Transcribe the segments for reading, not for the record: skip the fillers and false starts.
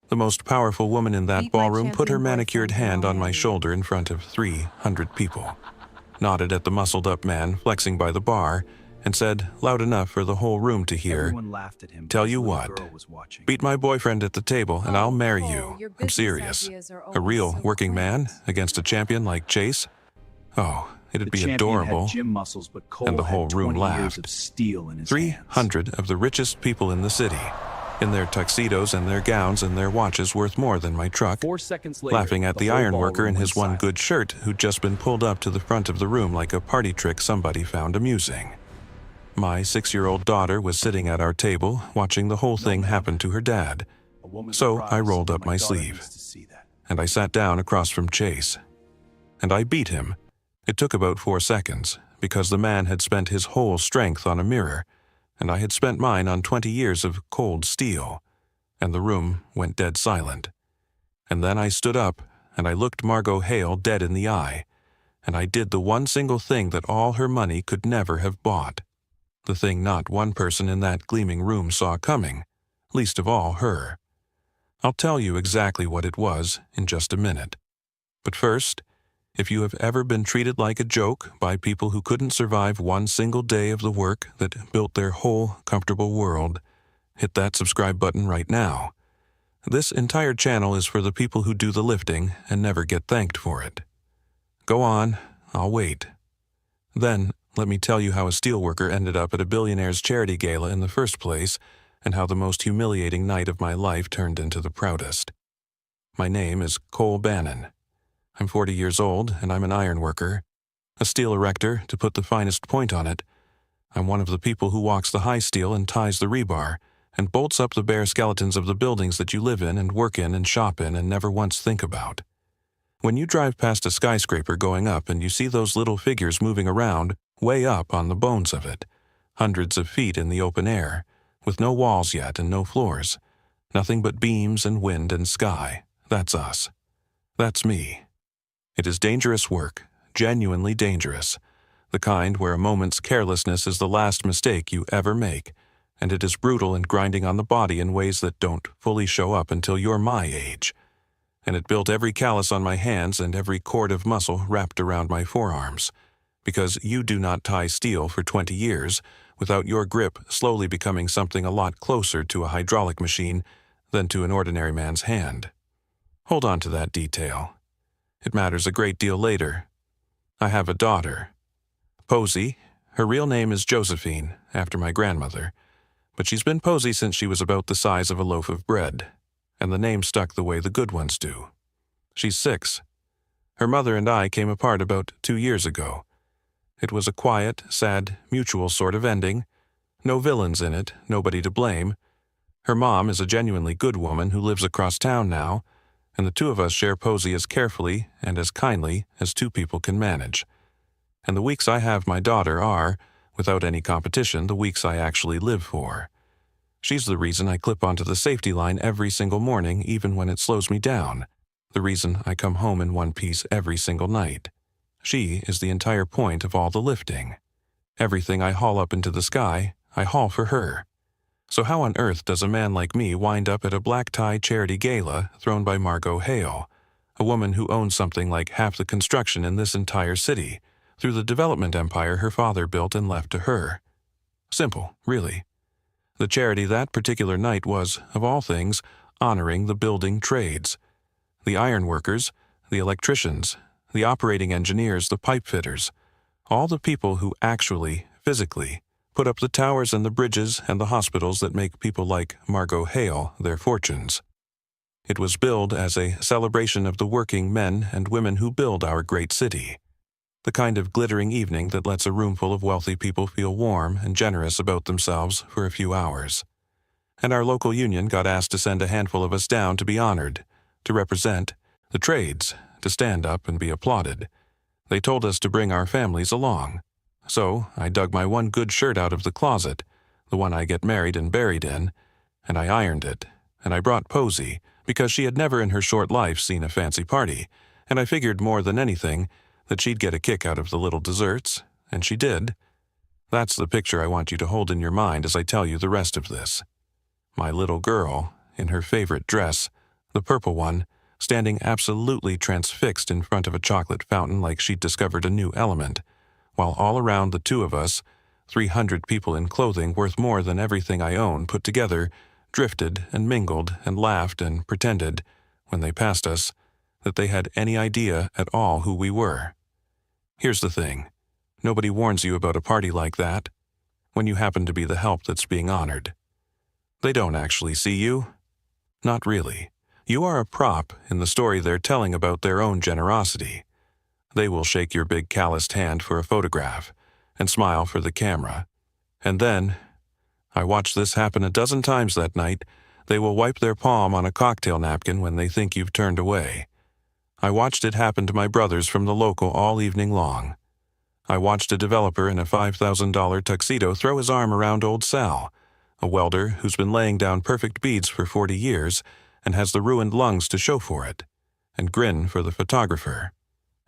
The most powerful woman in that Meet my ballroom put her champion manicured boyfriend, hand on my Ryan. shoulder in front of 300 people, nodded at the muscled-up man flexing by the bar, and said, loud enough for the whole room to hear, Everyone laughed at him. "Tell but his you little what, girl was watching. beat my boyfriend at the table and I'll marry Cole, you. your I'm business serious. ideas are A always real so working man quaint. against a champion like Chase? Oh, it'd The be champion adorable." had gym muscles, but Cole And the whole had room 20 years laughed. of steel in his hands. 300 of the richest people in the city, in their tuxedos and their gowns and their watches worth more than my truck, 4 seconds later, laughing at the whole ironworker in ballroom his went one silent. good shirt who'd just been pulled up to the front of the room like a party trick somebody found amusing. My 6-year-old daughter was sitting at our table, watching the whole thing happen to her dad. A woman's So prize, I rolled and up my daughter sleeve, needs to see that. and I sat down across from Chase. And I beat him. It took about 4 seconds, because the man had spent his whole strength on a mirror, and I had spent mine on 20 years of cold steel, and the room went dead silent. And then I stood up, and I looked Margot Hale dead in the eye, and I did the one single thing that all her money could never have bought. The thing not one person in that gleaming room saw coming, least of all her. I'll tell you exactly what it was in just a minute. But first, if you have ever been treated like a joke by people who couldn't survive one single day of the work that built their whole comfortable world, hit that subscribe button right now. This entire channel is for the people who do the lifting and never get thanked for it. Go on, I'll wait. Then, let me tell you how a steelworker ended up at a billionaire's charity gala in the first place, and how the most humiliating night of my life turned into the proudest. My name is Cole Bannon. I'm 40 years old, and I'm an ironworker. A steel erector, to put the finest point on it. I'm one of the people who walks the high steel and ties the rebar, and bolts up the bare skeletons of the buildings that you live in and work in and shop in and never once think about. When you drive past a skyscraper going up and you see those little figures moving around, way up on the bones of it, hundreds of feet in the open air, with no walls yet and no floors, nothing but beams and wind and sky, that's us. That's me. It is dangerous work, genuinely dangerous, the kind where a moment's carelessness is the last mistake you ever make, and it is brutal and grinding on the body in ways that don't fully show up until you're my age. And it built every callus on my hands and every cord of muscle wrapped around my forearms, because you do not tie steel for 20 years without your grip slowly becoming something a lot closer to a hydraulic machine than to an ordinary man's hand. Hold on to that detail. It matters a great deal later. I have a daughter. Posy. Her real name is Josephine, after my grandmother, but she's been Posy since she was about the size of a loaf of bread, and the name stuck the way the good ones do. She's 6. Her mother and I came apart about 2 years ago. It was a quiet, sad, mutual sort of ending. No villains in it, nobody to blame. Her mom is a genuinely good woman who lives across town now, and the two of us share Posy as carefully and as kindly as two people can manage. And the weeks I have my daughter are, without any competition, the weeks I actually live for. She's the reason I clip onto the safety line every single morning, even when it slows me down. The reason I come home in one piece every single night. She is the entire point of all the lifting. Everything I haul up into the sky, I haul for her. So how on earth does a man like me wind up at a black-tie charity gala thrown by Margot Hale, a woman who owns something like half the construction in this entire city, through the development empire her father built and left to her? Simple, really. The charity that particular night was, of all things, honoring the building trades. The ironworkers, the electricians, the operating engineers, the pipe fitters, all the people who actually, physically, put up the towers and the bridges and the hospitals that make people like Margot Hale their fortunes. It was billed as a celebration of the working men and women who build our great city. The kind of glittering evening that lets a room full of wealthy people feel warm and generous about themselves for a few hours. And our local union got asked to send a handful of us down to be honored, to represent the trades, to stand up and be applauded. They told us to bring our families along. So I dug my one good shirt out of the closet, the one I get married and buried in, and I ironed it, and I brought Posy, because she had never in her short life seen a fancy party, and I figured more than anything that she'd get a kick out of the little desserts, and she did. That's the picture I want you to hold in your mind as I tell you the rest of this. My little girl, in her favorite dress, The purple one, standing absolutely transfixed in front of a chocolate fountain like she'd discovered a new element, while all around the two of us, 300 people in clothing worth more than everything I own put together, drifted and mingled and laughed and pretended, when they passed us, that they had any idea at all who we were. Here's the thing. Nobody warns you about a party like that when you happen to be the help that's being honored. They don't actually see you. Not really. You are a prop in the story they're telling about their own generosity. They will shake your big calloused hand for a photograph and smile for the camera. And then, I watched this happen a dozen times that night, they will wipe their palm on a cocktail napkin when they think you've turned away. I watched it happen to my brothers from the local all evening long. I watched a developer in a $5,000 tuxedo throw his arm around old Sal, a welder who's been laying down perfect beads for 40 years and has the ruined lungs to show for it, and grin for the photographer,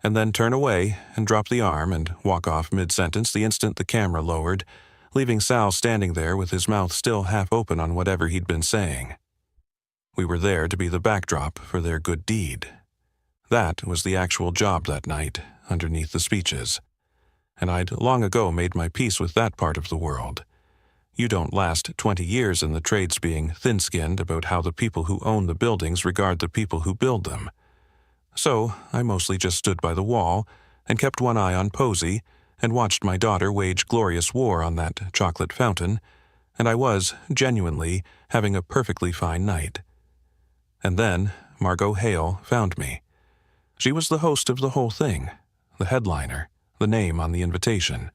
and then turn away and drop the arm and walk off mid-sentence the instant the camera lowered, leaving Sal standing there with his mouth still half open on whatever he'd been saying. We were there to be the backdrop for their good deed. That was the actual job that night, underneath the speeches. And I'd long ago made my peace with that part of the world. You don't last 20 years in the trades being thin-skinned about how the people who own the buildings regard the people who build them. So I mostly just stood by the wall and kept one eye on Posy and watched my daughter wage glorious war on that chocolate fountain, and I was, genuinely, having a perfectly fine night. And then Margot Hale found me. She was the host of the whole thing, the headliner, the name on the invitation.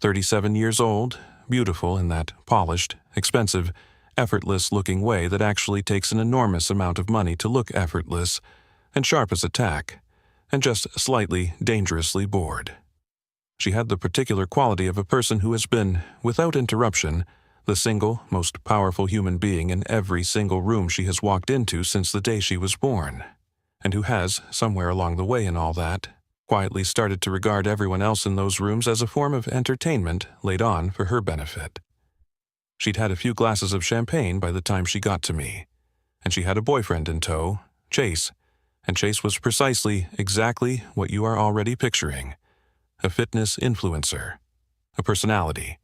37 years old, beautiful in that polished, expensive, effortless-looking way that actually takes an enormous amount of money to look effortless, and sharp as a tack, and just slightly dangerously bored. She had the particular quality of a person who has been, without interruption, the single, most powerful human being in every single room she has walked into since the day she was born, and who has, somewhere along the way in all that, quietly started to regard everyone else in those rooms as a form of entertainment laid on for her benefit. She'd had a few glasses of champagne by the time she got to me, and she had a boyfriend in tow, Chase, and Chase was precisely, exactly what you are already picturing. A fitness influencer. A personality.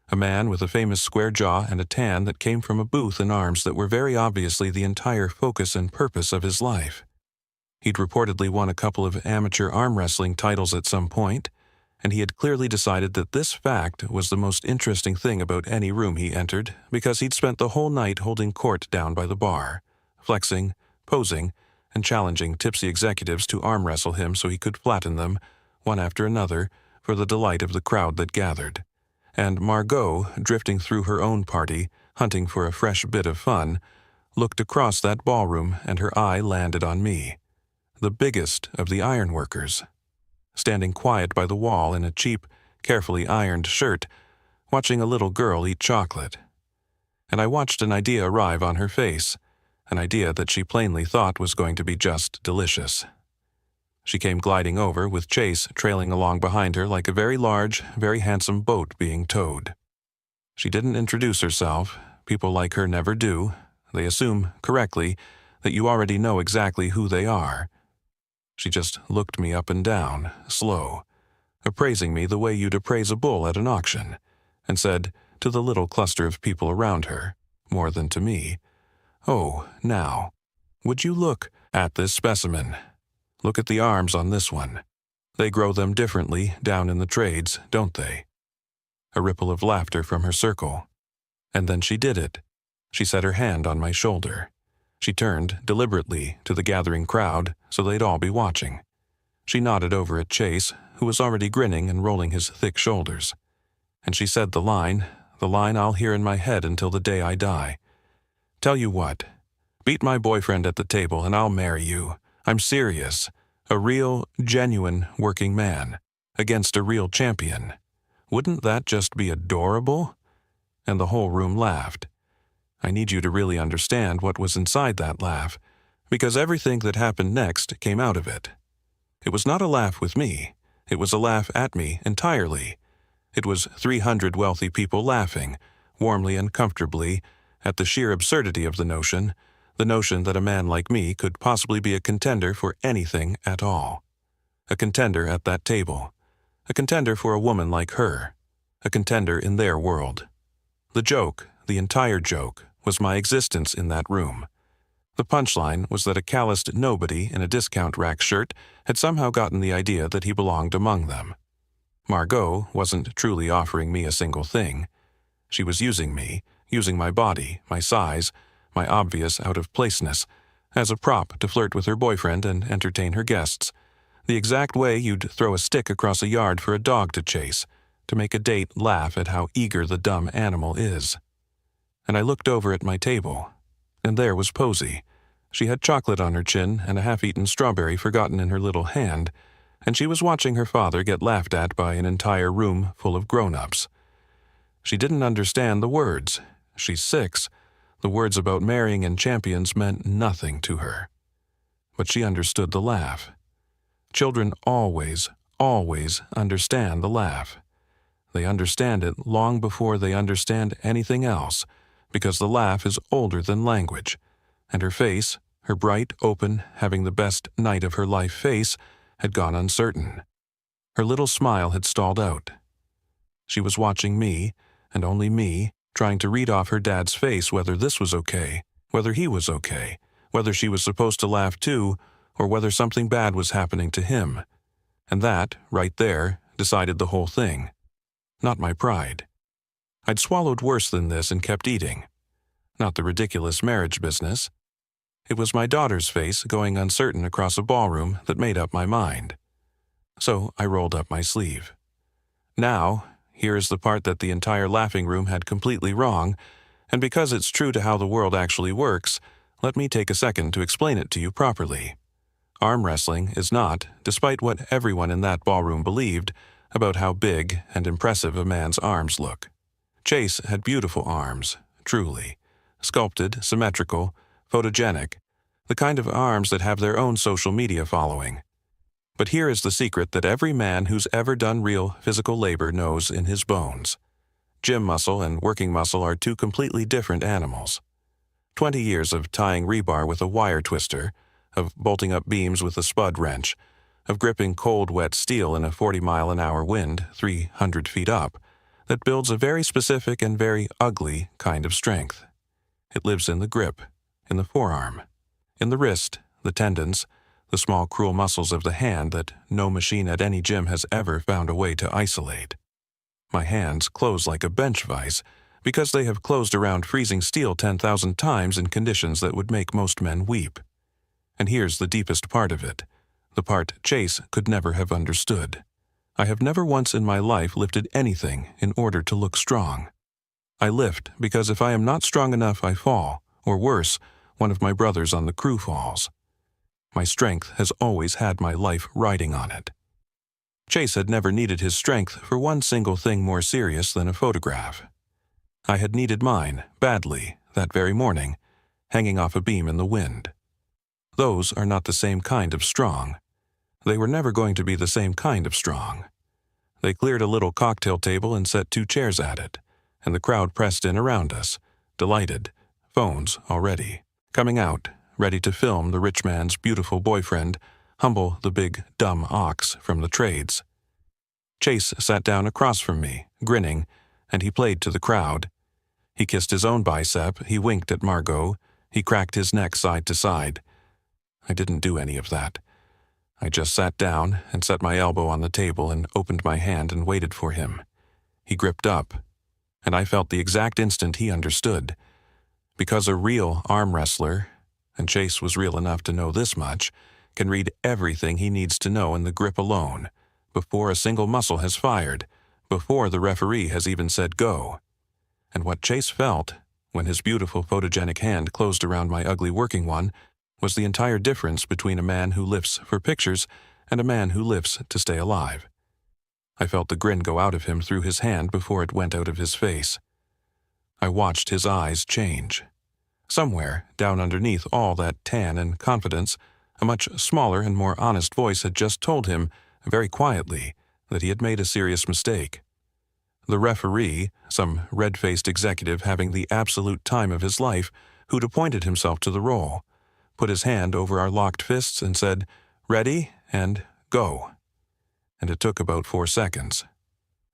A man with a famous square jaw and a tan that came from a booth and arms that were very obviously the entire focus and purpose of his life. He'd reportedly won a couple of amateur arm wrestling titles at some point, and he had clearly decided that this fact was the most interesting thing about any room he entered because he'd spent the whole night holding court down by the bar, flexing, posing, and challenging tipsy executives to arm wrestle him so he could flatten them, one after another, for the delight of the crowd that gathered. And Margot, drifting through her own party, hunting for a fresh bit of fun, looked across that ballroom and her eye landed on me, the biggest of the ironworkers, standing quiet by the wall in a cheap, carefully ironed shirt, watching a little girl eat chocolate. And I watched an idea arrive on her face, an idea that she plainly thought was going to be just delicious. She came gliding over, with Chase trailing along behind her like a very large, very handsome boat being towed. She didn't introduce herself. People like her never do. They assume, correctly, that you already know exactly who they are. She just looked me up and down, slow, appraising me the way you'd appraise a bull at an auction, and said, to the little cluster of people around her, more than to me, "Oh, now, would you look at this specimen? Look at the arms on this one. They grow them differently down in the trades, don't they?" A ripple of laughter from her circle. And then she did it. She set her hand on my shoulder. She turned, deliberately, to the gathering crowd, so they'd all be watching. She nodded over at Chase, who was already grinning and rolling his thick shoulders. And she said the line I'll hear in my head until the day I die. "Tell you what, beat my boyfriend at the table and I'll marry you. I'm serious. A real, genuine working man, against a real champion. Wouldn't that just be adorable?" And the whole room laughed. I need you to really understand what was inside that laugh, because everything that happened next came out of it. It was not a laugh with me. It was a laugh at me entirely. It was 300 wealthy people laughing, warmly and comfortably, at the sheer absurdity of the notion The notion that a man like me could possibly be a contender for anything at all. A contender at that table. A contender for a woman like her. A contender in their world. The joke, the entire joke, was my existence in that room. The punchline was that a calloused nobody in a discount rack shirt had somehow gotten the idea that he belonged among them. Margot wasn't truly offering me a single thing. She was using me, using my body, my size, my obvious out-of-placeness, as a prop to flirt with her boyfriend and entertain her guests, the exact way you'd throw a stick across a yard for a dog to chase, to make a date laugh at how eager the dumb animal is. And I looked over at my table, and there was Posy. She had chocolate on her chin and a half-eaten strawberry forgotten in her little hand, and she was watching her father get laughed at by an entire room full of grown-ups. She didn't understand the words. She's 6. The words about marrying and champions meant nothing to her. But she understood the laugh. Children always, always understand the laugh. They understand it long before they understand anything else, because the laugh is older than language, and her face, her bright, open, having the best night of her life face, had gone uncertain. Her little smile had stalled out. She was watching me, and only me, trying to read off her dad's face whether this was okay, whether he was okay, whether she was supposed to laugh too, or whether something bad was happening to him. And that, right there, decided the whole thing. Not my pride. I'd swallowed worse than this and kept eating. Not the ridiculous marriage business. It was my daughter's face going uncertain across a ballroom that made up my mind. So I rolled up my sleeve. Now, here is the part that the entire laughing room had completely wrong, and because it's true to how the world actually works, let me take a second to explain it to you properly. Arm wrestling is not, despite what everyone in that ballroom believed, about how big and impressive a man's arms look. Chase had beautiful arms, truly. Sculpted, symmetrical, photogenic, the kind of arms that have their own social media following. But here is the secret that every man who's ever done real physical labor knows in his bones. Gym muscle and working muscle are two completely different animals. 20 years of tying rebar with a wire twister, of bolting up beams with a spud wrench, of gripping cold, wet steel in a 40-mile-an-hour wind 300 feet up, that builds a very specific and very ugly kind of strength. It lives in the grip, in the forearm, in the wrist, the tendons, the small cruel muscles of the hand that no machine at any gym has ever found a way to isolate. My hands close like a bench vise because they have closed around freezing steel 10,000 times in conditions that would make most men weep. And here's the deepest part of it, the part Chase could never have understood. I have never once in my life lifted anything in order to look strong. I lift because if I am not strong enough, I fall, or worse, one of my brothers on the crew falls. My strength has always had my life riding on it. Chase had never needed his strength for one single thing more serious than a photograph. I had needed mine, badly, that very morning, hanging off a beam in the wind. Those are not the same kind of strong. They were never going to be the same kind of strong. They cleared a little cocktail table and set 2 chairs at it, and the crowd pressed in around us, delighted, phones already, coming out, ready to film the rich man's beautiful boyfriend, humble the big, dumb ox from the trades. Chase sat down across from me, grinning, and he played to the crowd. He kissed his own bicep, he winked at Margot, he cracked his neck side to side. I didn't do any of that. I just sat down and set my elbow on the table and opened my hand and waited for him. He gripped up, and I felt the exact instant he understood. Because a real arm wrestler, and Chase was real enough to know this much, can read everything he needs to know in the grip alone, before a single muscle has fired, before the referee has even said go. And what Chase felt, when his beautiful photogenic hand closed around my ugly working one, was the entire difference between a man who lifts for pictures and a man who lifts to stay alive. I felt the grin go out of him through his hand before it went out of his face. I watched his eyes change. Somewhere, down underneath all that tan and confidence, a much smaller and more honest voice had just told him, very quietly, that he had made a serious mistake. The referee, some red-faced executive having the absolute time of his life, who'd appointed himself to the role, put his hand over our locked fists and said, "Ready, and go." And it took about 4 seconds.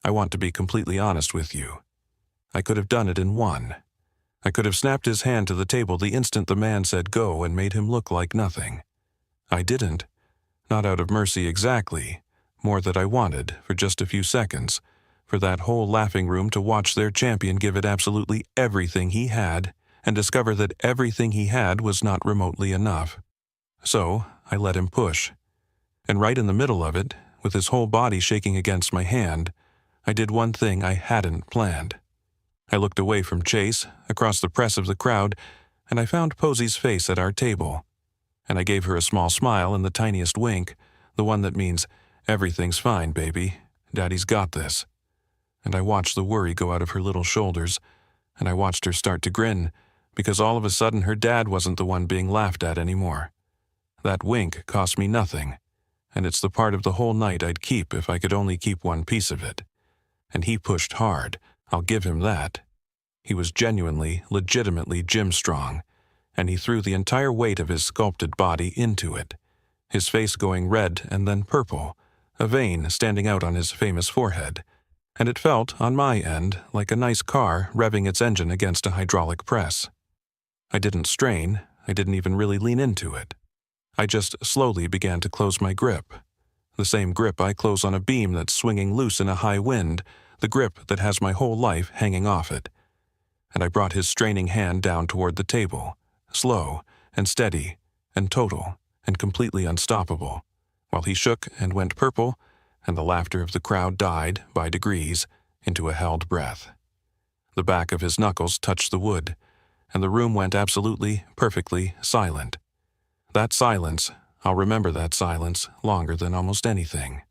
I want to be completely honest with you. I could have done it in 1. I could have snapped his hand to the table the instant the man said go and made him look like nothing. I didn't. Not out of mercy exactly, more that I wanted, for just a few seconds, for that whole laughing room to watch their champion give it absolutely everything he had and discover that everything he had was not remotely enough. So I let him push. And right in the middle of it, with his whole body shaking against my hand, I did one thing I hadn't planned. I looked away from Chase, across the press of the crowd, and I found Posy's face at our table. And I gave her a small smile and the tiniest wink, the one that means, "Everything's fine, baby. Daddy's got this." And I watched the worry go out of her little shoulders, and I watched her start to grin, because all of a sudden her dad wasn't the one being laughed at anymore. That wink cost me nothing, and it's the part of the whole night I'd keep if I could only keep one piece of it. And he pushed hard, I'll give him that. He was genuinely, legitimately gym strong, and he threw the entire weight of his sculpted body into it, his face going red and then purple, a vein standing out on his famous forehead, and it felt, on my end, like a nice car revving its engine against a hydraulic press. I didn't strain, I didn't even really lean into it. I just slowly began to close my grip. The same grip I close on a beam that's swinging loose in a high wind, the grip that has my whole life hanging off it. And I brought his straining hand down toward the table, slow and steady and total and completely unstoppable, while he shook and went purple, and the laughter of the crowd died, by degrees, into a held breath. The back of his knuckles touched the wood, and the room went absolutely, perfectly silent. That silence, I'll remember that silence longer than almost anything.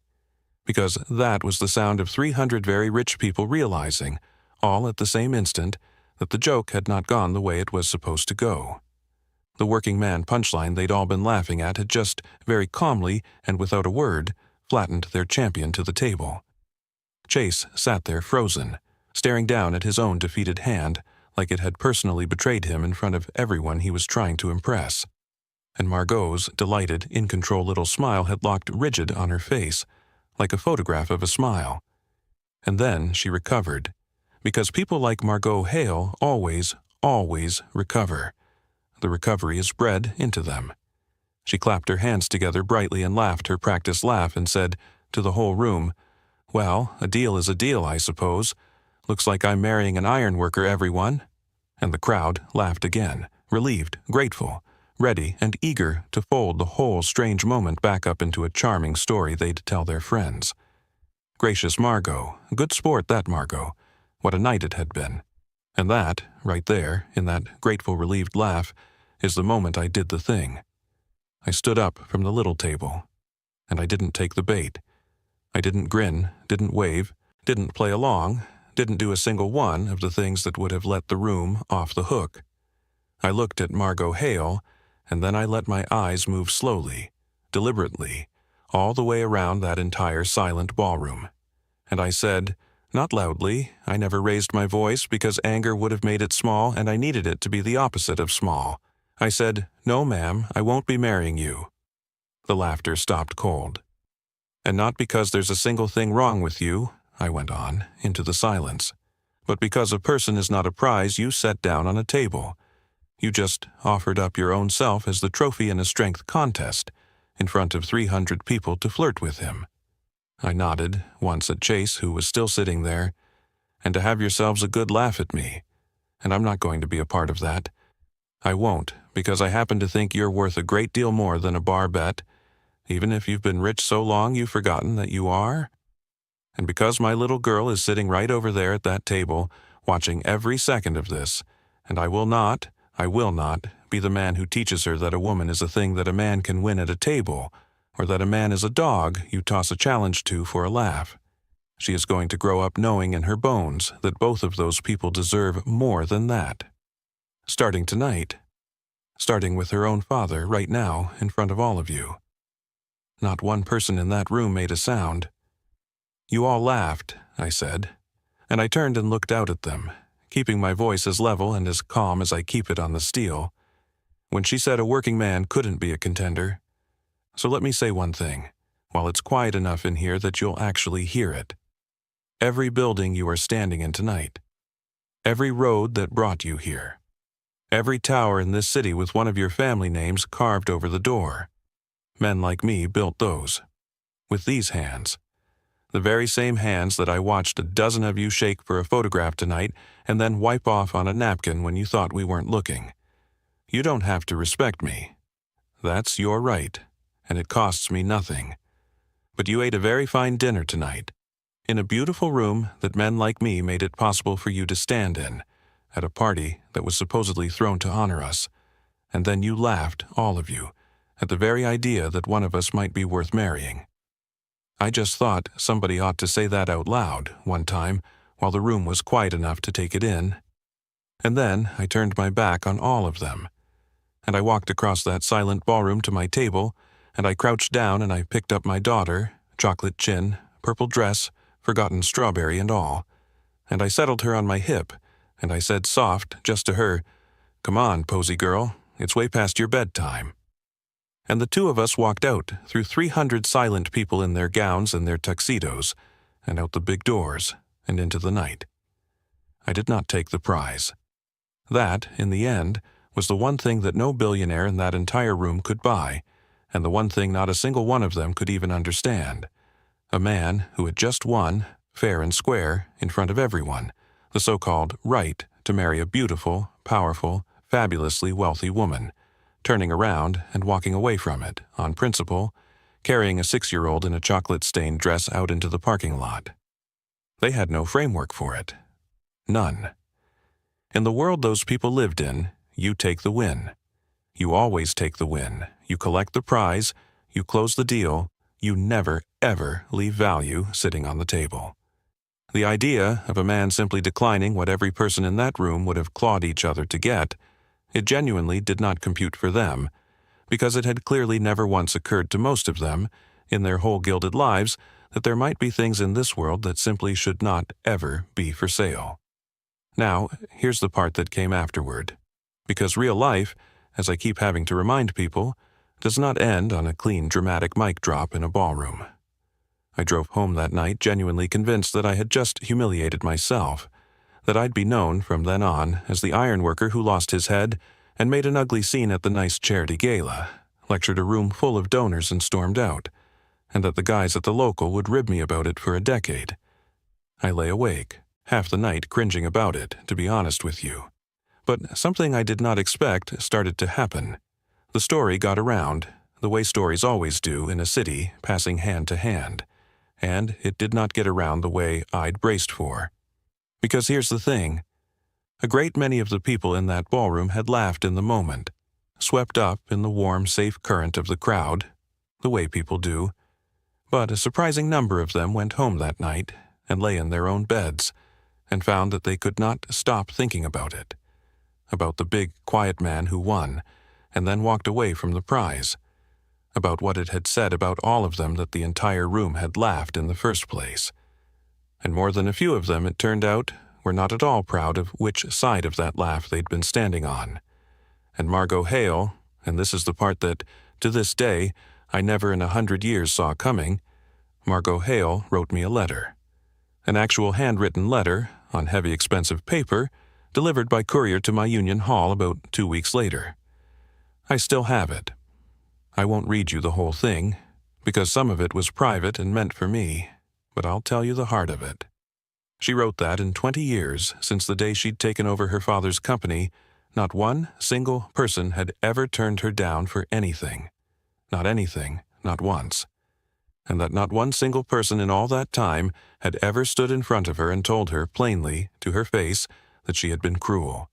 Because that was the sound of 300 very rich people realizing, all at the same instant, that the joke had not gone the way it was supposed to go. The working man punchline they'd all been laughing at had just, very calmly and without a word, flattened their champion to the table. Chase sat there frozen, staring down at his own defeated hand, like it had personally betrayed him in front of everyone he was trying to impress. And Margot's delighted, in-control little smile had locked rigid on her face, like a photograph of a smile. And then she recovered, because people like Margot Hale always recover. The recovery is bred into them. She clapped her hands together brightly and laughed her practiced laugh and said, to the whole room, "Well, a deal is a deal, I suppose. Looks like I'm marrying an ironworker, everyone." And the crowd laughed again, relieved, grateful, ready and eager to fold the whole strange moment back up into a charming story they'd tell their friends. Gracious Margot, good sport that Margot. What a night it had been. And that, right there, in that grateful relieved laugh, is the moment I did the thing. I stood up from the little table, and I didn't take the bait. I didn't grin, didn't wave, didn't play along, didn't do a single one of the things that would have let the room off the hook. I looked at Margot Hale, and then I let my eyes move slowly, deliberately, all the way around that entire silent ballroom. And I said, not loudly, I never raised my voice because anger would have made it small and I needed it to be the opposite of small. I said, "No, ma'am, I won't be marrying you." The laughter stopped cold. "And not because there's a single thing wrong with you," I went on, into the silence, "but because a person is not a prize you set down on a table. You just offered up your own self as the trophy in a strength contest, in front of 300 people to flirt with him." I nodded, once at Chase, who was still sitting there, "and to have yourselves a good laugh at me. And I'm not going to be a part of that. I won't, because I happen to think you're worth a great deal more than a bar bet, even if you've been rich so long you've forgotten that you are. And because my little girl is sitting right over there at that table, watching every second of this, and I will not, be the man who teaches her that a woman is a thing that a man can win at a table, or that a man is a dog you toss a challenge to for a laugh. She is going to grow up knowing in her bones that both of those people deserve more than that. Starting tonight. Starting with her own father right now in front of all of you." Not one person in that room made a sound. "You all laughed," I said, and I turned and looked out at them, keeping my voice as level and as calm as I keep it on the steel, when she said a working man couldn't be a contender. So let me say one thing, while it's quiet enough in here that you'll actually hear it. Every building you are standing in tonight, every road that brought you here, every tower in this city with one of your family names carved over the door, men like me built those. With these hands. The very same hands that I watched a dozen of you shake for a photograph tonight and then wipe off on a napkin when you thought we weren't looking. You don't have to respect me. That's your right, and it costs me nothing. But you ate a very fine dinner tonight, in a beautiful room that men like me made it possible for you to stand in, at a party that was supposedly thrown to honor us. And then you laughed, all of you, at the very idea that one of us might be worth marrying. I just thought somebody ought to say that out loud one time while the room was quiet enough to take it in. And then I turned my back on all of them. And I walked across that silent ballroom to my table, and I crouched down and I picked up my daughter, chocolate chin, purple dress, forgotten strawberry and all. And I settled her on my hip, and I said soft, just to her, "Come on, Posy girl, it's way past your bedtime." And the two of us walked out through 300 silent people in their gowns and their tuxedos, and out the big doors, and into the night. I did not take the prize. That, in the end, was the one thing that no billionaire in that entire room could buy, and the one thing not a single one of them could even understand. A man who had just won, fair and square, in front of everyone, the so-called right to marry a beautiful, powerful, fabulously wealthy woman, turning around and walking away from it, on principle, carrying a 6-year-old in a chocolate-stained dress out into the parking lot. They had no framework for it. None. In the world those people lived in, you take the win. You always take the win. You collect the prize, you close the deal, you never, ever leave value sitting on the table. The idea of a man simply declining what every person in that room would have clawed each other to get, it genuinely did not compute for them, because it had clearly never once occurred to most of them, in their whole gilded lives, that there might be things in this world that simply should not ever be for sale. Now, here's the part that came afterward, because real life, as I keep having to remind people, does not end on a clean, dramatic mic drop in a ballroom. I drove home that night genuinely convinced that I had just humiliated myself, that I'd be known from then on as the ironworker who lost his head and made an ugly scene at the nice charity gala, lectured a room full of donors and stormed out, and that the guys at the local would rib me about it for a decade. I lay awake, half the night cringing about it, to be honest with you. But something I did not expect started to happen. The story got around, the way stories always do in a city passing hand to hand, and it did not get around the way I'd braced for. Because here's the thing. A great many of the people in that ballroom had laughed in the moment, swept up in the warm, safe current of the crowd, the way people do. But a surprising number of them went home that night and lay in their own beds and found that they could not stop thinking about it, about the big, quiet man who won and then walked away from the prize, about what it had said about all of them that the entire room had laughed in the first place. And more than a few of them, it turned out, were not at all proud of which side of that laugh they'd been standing on. And Margot Hale, and this is the part that, to this day, I never in 100 years saw coming, Margot Hale wrote me a letter. An actual handwritten letter, on heavy expensive paper, delivered by courier to my union hall about 2 weeks later. I still have it. I won't read you the whole thing, because some of it was private and meant for me, but I'll tell you the heart of it. She wrote that in 20 years, since the day she'd taken over her father's company, not one single person had ever turned her down for anything. Not anything, not once. And that not one single person in all that time had ever stood in front of her and told her plainly, to her face, that she had been cruel.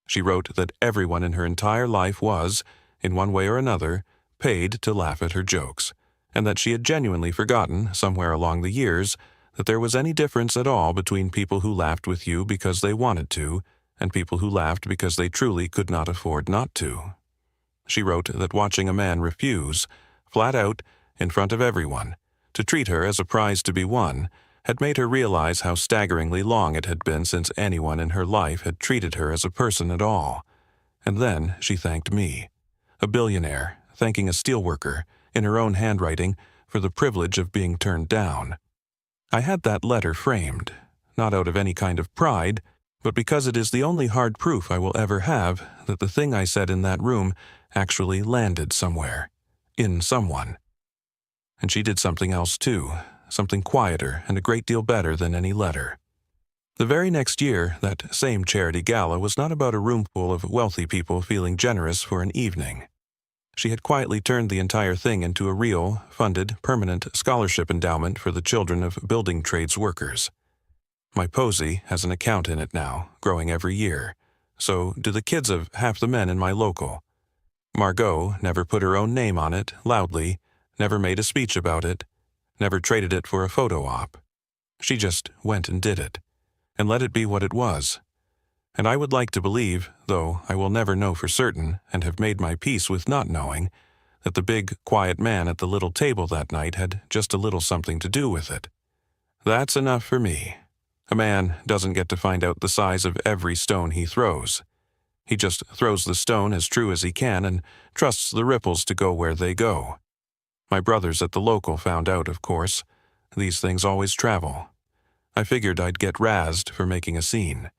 She wrote that everyone in her entire life was, in one way or another, paid to laugh at her jokes, and that she had genuinely forgotten, somewhere along the years, that there was any difference at all between people who laughed with you because they wanted to, and people who laughed because they truly could not afford not to. She wrote that watching a man refuse, flat out, in front of everyone, to treat her as a prize to be won, had made her realize how staggeringly long it had been since anyone in her life had treated her as a person at all. And then she thanked me, a billionaire, thanking a steelworker, in her own handwriting, for the privilege of being turned down. I had that letter framed, not out of any kind of pride, but because it is the only hard proof I will ever have that the thing I said in that room actually landed somewhere, in someone. And she did something else too, something quieter and a great deal better than any letter. The very next year, that same charity gala was not about a roomful of wealthy people feeling generous for an evening. She had quietly turned the entire thing into a real, funded, permanent scholarship endowment for the children of building trades workers. My Posy has an account in it now, growing every year. So do the kids of half the men in my local. Margot never put her own name on it, loudly, never made a speech about it, never traded it for a photo op. She just went and did it, and let it be what it was. And I would like to believe, though I will never know for certain, and have made my peace with not knowing, that the big, quiet man at the little table that night had just a little something to do with it. That's enough for me. A man doesn't get to find out the size of every stone he throws. He just throws the stone as true as he can and trusts the ripples to go where they go. My brothers at the local found out, of course. These things always travel. I figured I'd get razzed for making a scene.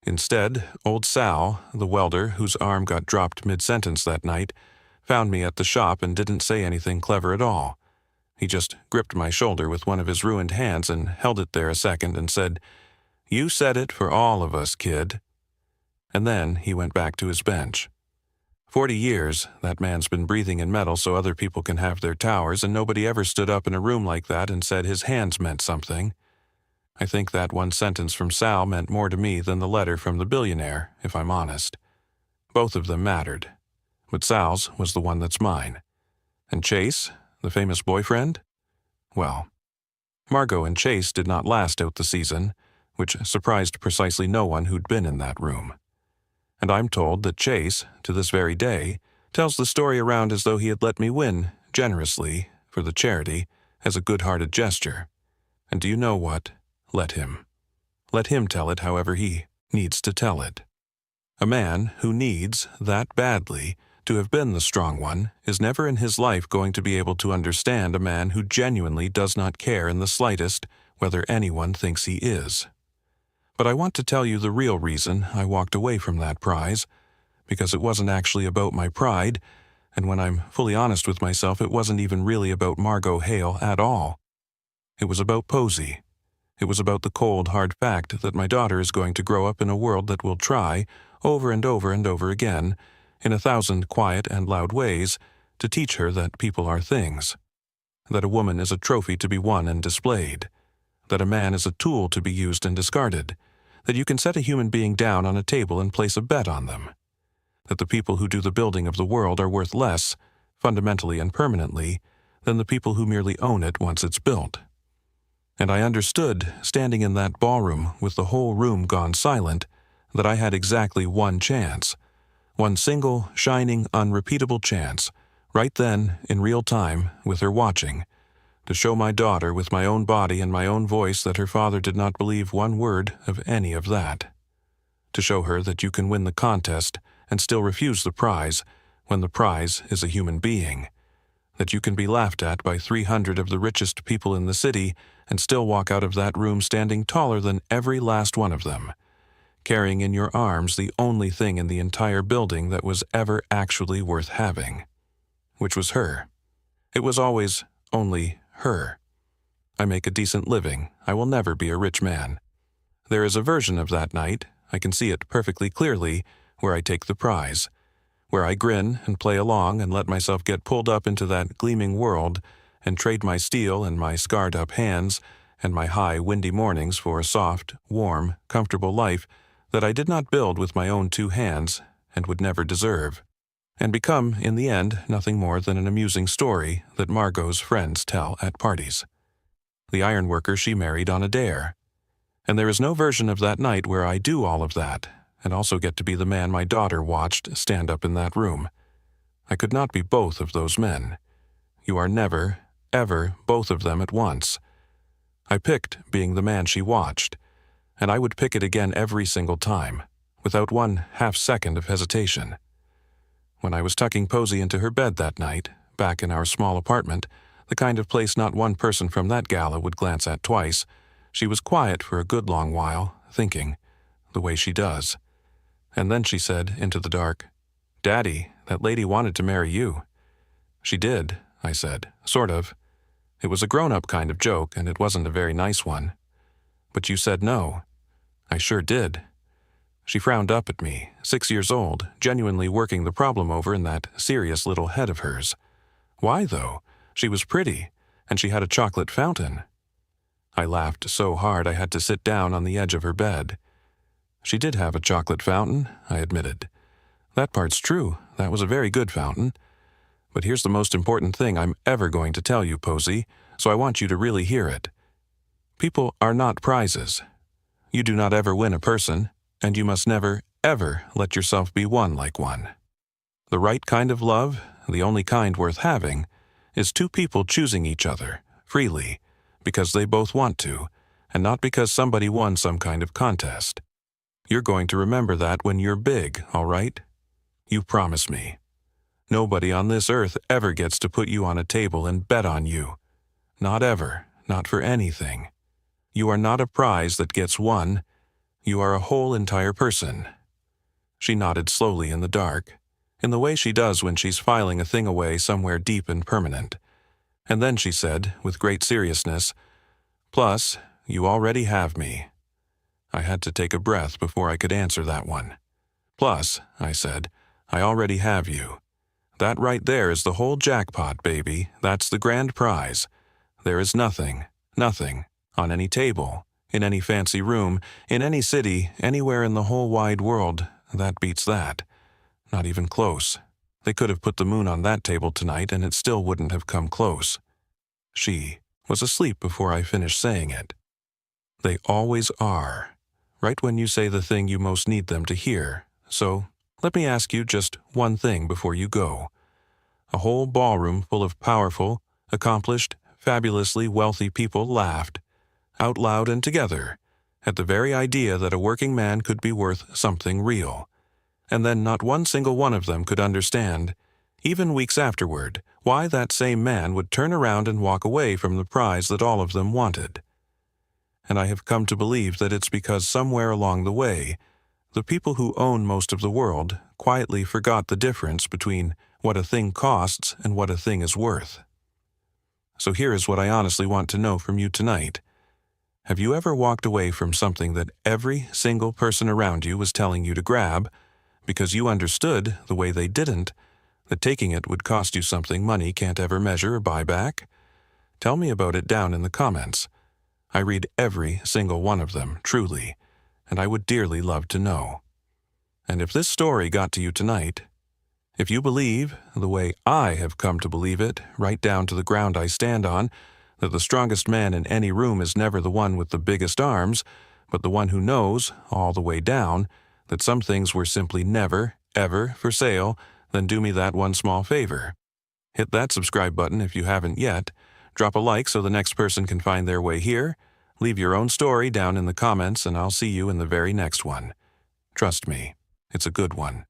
Instead, old Sal, the welder whose arm got dropped mid-sentence that night, found me at the shop and didn't say anything clever at all. He just gripped my shoulder with one of his ruined hands and held it there a second and said, "You said it for all of us, kid." And then he went back to his bench. 40 years, that man's been breathing in metal so other people can have their towers, and nobody ever stood up in a room like that and said his hands meant something. I think that one sentence from Sal meant more to me than the letter from the billionaire, if I'm honest. Both of them mattered, but Sal's was the one that's mine. And Chase, the famous boyfriend? Well, Margot and Chase did not last out the season, which surprised precisely no one who'd been in that room. And I'm told that Chase, to this very day, tells the story around as though he had let me win, generously, for the charity, as a good-hearted gesture. And do you know what? Let him. Let him tell it however he needs to tell it. A man who needs, that badly, to have been the strong one is never in his life going to be able to understand a man who genuinely does not care in the slightest whether anyone thinks he is. But I want to tell you the real reason I walked away from that prize, because it wasn't actually about my pride, and when I'm fully honest with myself, it wasn't even really about Margot Hale at all. It was about Posy. It was about the cold, hard fact that my daughter is going to grow up in a world that will try, over and over and over again, in 1,000 quiet and loud ways, to teach her that people are things, that a woman is a trophy to be won and displayed, that a man is a tool to be used and discarded, that you can set a human being down on a table and place a bet on them, that the people who do the building of the world are worth less, fundamentally and permanently, than the people who merely own it once it's built. And I understood, standing in that ballroom with the whole room gone silent, that I had exactly one chance, one single, shining, unrepeatable chance, right then, in real time, with her watching, to show my daughter with my own body and my own voice that her father did not believe one word of any of that. To show her that you can win the contest and still refuse the prize when the prize is a human being, that you can be laughed at by 300 of the richest people in the city and still walk out of that room standing taller than every last one of them, carrying in your arms the only thing in the entire building that was ever actually worth having, which was her. It was always only her. I make a decent living. I will never be a rich man. There is a version of that night, I can see it perfectly clearly, where I take the prize, where I grin and play along and let myself get pulled up into that gleaming world and trade my steel and my scarred-up hands and my high, windy mornings for a soft, warm, comfortable life that I did not build with my own 2 hands and would never deserve, and become, in the end, nothing more than an amusing story that Margot's friends tell at parties. The ironworker she married on a dare. And there is no version of that night where I do all of that, and also get to be the man my daughter watched stand up in that room. I could not be both of those men. You are never, ever both of them at once. I picked being the man she watched, and I would pick it again every single time, without one half-second of hesitation. When I was tucking Posy into her bed that night, back in our small apartment, the kind of place not one person from that gala would glance at twice, she was quiet for a good long while, thinking, the way she does. And then she said, into the dark, "Daddy, that lady wanted to marry you." "She did," I said, "sort of. It was a grown-up kind of joke, and it wasn't a very nice one. But you said no." "I sure did." She frowned up at me, 6 years old, genuinely working the problem over in that serious little head of hers. Why, though? She was pretty, and she had a chocolate fountain. I laughed so hard I had to sit down on the edge of her bed. "She did have a chocolate fountain," I admitted. "That part's true. That was a very good fountain. But here's the most important thing I'm ever going to tell you, Posy, so I want you to really hear it. People are not prizes. You do not ever win a person, and you must never, ever let yourself be won like one. The right kind of love, the only kind worth having, is two people choosing each other, freely, because they both want to, and not because somebody won some kind of contest. You're going to remember that when you're big, all right? You promise me. Nobody on this earth ever gets to put you on a table and bet on you. Not ever, not for anything. You are not a prize that gets won. You are a whole entire person." She nodded slowly in the dark, in the way she does when she's filing a thing away somewhere deep and permanent. And then she said, with great seriousness, "Plus, you already have me." I had to take a breath before I could answer that one. "Plus," I said, "I already have you. That right there is the whole jackpot, baby. That's the grand prize. There is nothing, on any table, in any fancy room, in any city, anywhere in the whole wide world, that beats that. Not even close. They could have put the moon on that table tonight and it still wouldn't have come close." She was asleep before I finished saying it. They always are, right when you say the thing you most need them to hear. So, let me ask you just one thing before you go. A whole ballroom full of powerful, accomplished, fabulously wealthy people laughed, out loud and together, at the very idea that a working man could be worth something real. And then not one single one of them could understand, even weeks afterward, why that same man would turn around and walk away from the prize that all of them wanted. And I have come to believe that it's because somewhere along the way, the people who own most of the world quietly forgot the difference between what a thing costs and what a thing is worth. So here is what I honestly want to know from you tonight. Have you ever walked away from something that every single person around you was telling you to grab, because you understood, the way they didn't, that taking it would cost you something money can't ever measure or buy back? Tell me about it down in the comments. I read every single one of them, truly, and I would dearly love to know. And if this story got to you tonight, if you believe, the way I have come to believe it, right down to the ground I stand on, that the strongest man in any room is never the one with the biggest arms, but the one who knows, all the way down, that some things were simply never, ever for sale, then do me that one small favor. Hit that subscribe button if you haven't yet, drop a like so the next person can find their way here, leave your own story down in the comments, and I'll see you in the very next one. Trust me, it's a good one.